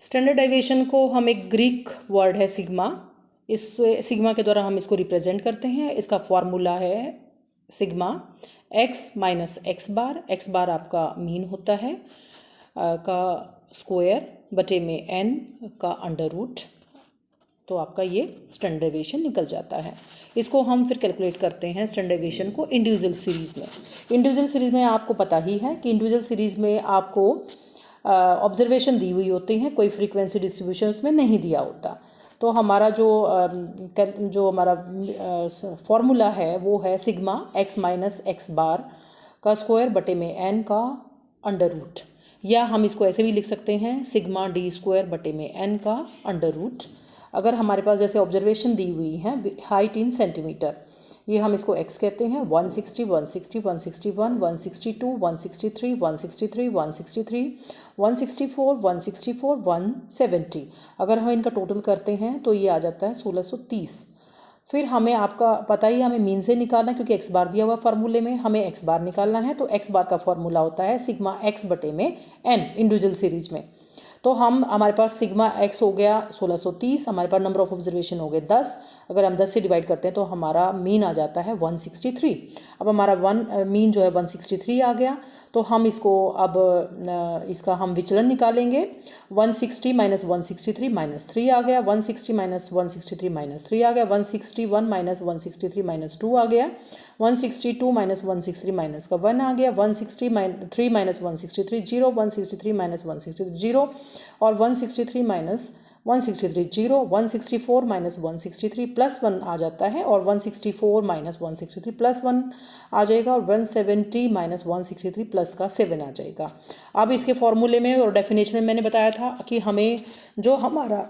Standard deviation को हम एक ग्रीक वर्ड है सिग्मा, इस सिग्मा के द्वारा हम इसको रिप्रेजेंट करते हैं। इसका फॉर्मूला है सिग्मा एक्स माइनस एक्स बार आपका मीन होता है का स्क्वायर बटे में एन का अंडर रूट, तो आपका ये स्टैंडर्ड डेविएशन निकल जाता है। इसको हम फिर कैलकुलेट करते हैं स्टैंडर्ड डेविएशन को इंडिविजुअल सीरीज़ में। इंडिविजुअल सीरीज़ में आपको पता ही है कि इंडिविजुअल सीरीज़ में आपको ऑब्जर्वेशन दी हुई होती हैं, कोई फ्रीक्वेंसी डिस्ट्रीब्यूशन उसमें नहीं दिया होता। तो हमारा जो हमारा फॉर्मूला है वो है सिग्मा एक्स माइनस एक्स बार का स्क्वायर बटे में एन का अंडर रूट, या हम इसको ऐसे भी लिख सकते हैं सिग्मा डी स्क्वायर बटे में एन का अंडर रूट। अगर हमारे पास जैसे ऑब्जर्वेशन दी हुई है हाइट इन सेंटीमीटर, ये हम इसको x कहते हैं, 160, 160, 161, 162, 163, 163, 163, 164, 164, 170। अगर हम इनका टोटल करते हैं तो ये आ जाता है 1630। फिर हमें आपका पता ही हमें मीन से निकालना है, क्योंकि x बार दिया हुआ फार्मूले में हमें x बार निकालना है। तो x बार का फार्मूला होता है सिग्मा x बटे में n इंडिविजुअल सीरीज में। तो हमारे पास सिग्मा x हो गया 1630, हमारे पास नंबर ऑफ ऑब्जर्वेशन हो गए 10। अगर हम 10 से डिवाइड करते हैं तो हमारा मीन आ जाता है 163। अब हमारा मीन जो है 163 आ गया। तो हम इसको अब इसका हम विचलन निकालेंगे। 160 माइनस 163 माइनस 3 आ गया, 160 माइनस 163 माइनस 3 आ गया, 161 माइनस 163 माइनस 2 आ गया, 162 माइनस 163 माइनस का 1 आ गया, 163 माइनस 163 0, 163 माइनस 163 0 और 163 माइनस 163 0, 164 माइनस 163 प्लस 1 आ जाता है और 164 माइनस 163 प्लस 1 आ जाएगा और 170 माइनस 163 प्लस का 7 आ जाएगा। अब इसके फॉर्मूले में और डेफिनेशन में मैंने बताया था कि हमें जो हमारा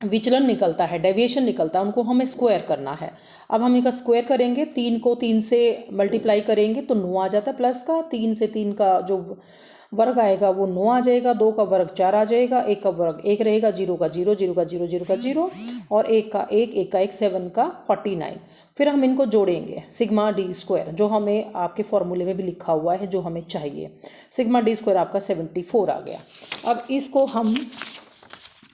विचलन निकलता है, डेविएशन निकलता है, उनको हमें स्क्वायर करना है। अब हम इनका स्क्वायर करेंगे, 3 को 3 से मल्टीप्लाई करेंगे तो 9 आ जाता है प्लस का, 3 से 3 का जो वर्ग आएगा वो 9 आ जाएगा, 2 का वर्ग 4 आ जाएगा, 1 का वर्ग 1 रहेगा, 0 का 0, 0 का 0, 0 का 0 और 1 का 1, 1 का 1, 7 का 49। फिर हम इनको जोड़ेंगे सिग्मा डी स्क्वायर, जो हमें आपके फॉर्मूले में भी लिखा हुआ है जो हमें चाहिए। सिग्मा डी स्क्वायर आपका 74 आ गया। अब इसको हम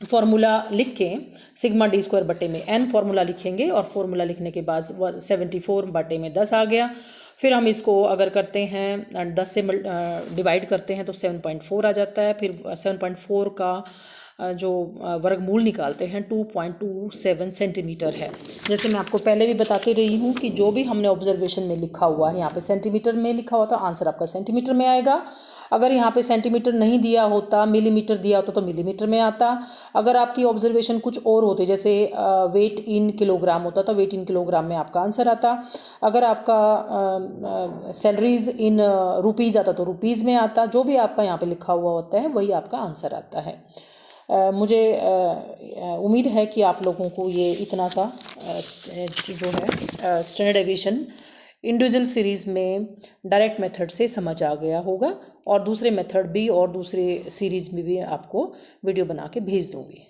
फॉर्मूला लिख के सिग्मा डी स्क्वायर बटे में एन फॉर्मूला लिखेंगे और फॉर्मूला लिखने के बाद 74 बटे में 10 आ गया। फिर हम इसको अगर करते हैं 10 से डिवाइड करते हैं तो 7.4 आ जाता है। फिर 7.4 का जो वर्गमूल निकालते हैं 2.27 सेंटीमीटर है। जैसे मैं आपको पहले भी बताती रही हूँ कि जो भी हमने ऑब्जर्वेशन में लिखा हुआ है, यहाँ पे सेंटीमीटर में लिखा हुआ था, आंसर आपका सेंटीमीटर में आएगा। अगर यहाँ पे सेंटीमीटर नहीं दिया होता, मिलीमीटर दिया होता तो मिलीमीटर में आता। अगर आपकी ऑब्जर्वेशन कुछ और होते, जैसे वेट इन किलोग्राम होता तो वेट इन किलोग्राम में आपका आंसर आता। अगर आपका सैलरीज इन रुपीज़ आता तो रुपीज़ में आता। जो भी आपका यहाँ पे लिखा हुआ होता है वही आपका आंसर आता है। मुझे उम्मीद है कि आप लोगों को ये इतना सा जो है स्टैंडर्ड डेविएशन इंडिविजुअल सीरीज़ में डायरेक्ट मेथड से समझ आ गया होगा, और दूसरे मेथड भी और दूसरे सीरीज़ में भी आपको वीडियो बना के भेज दूँगी।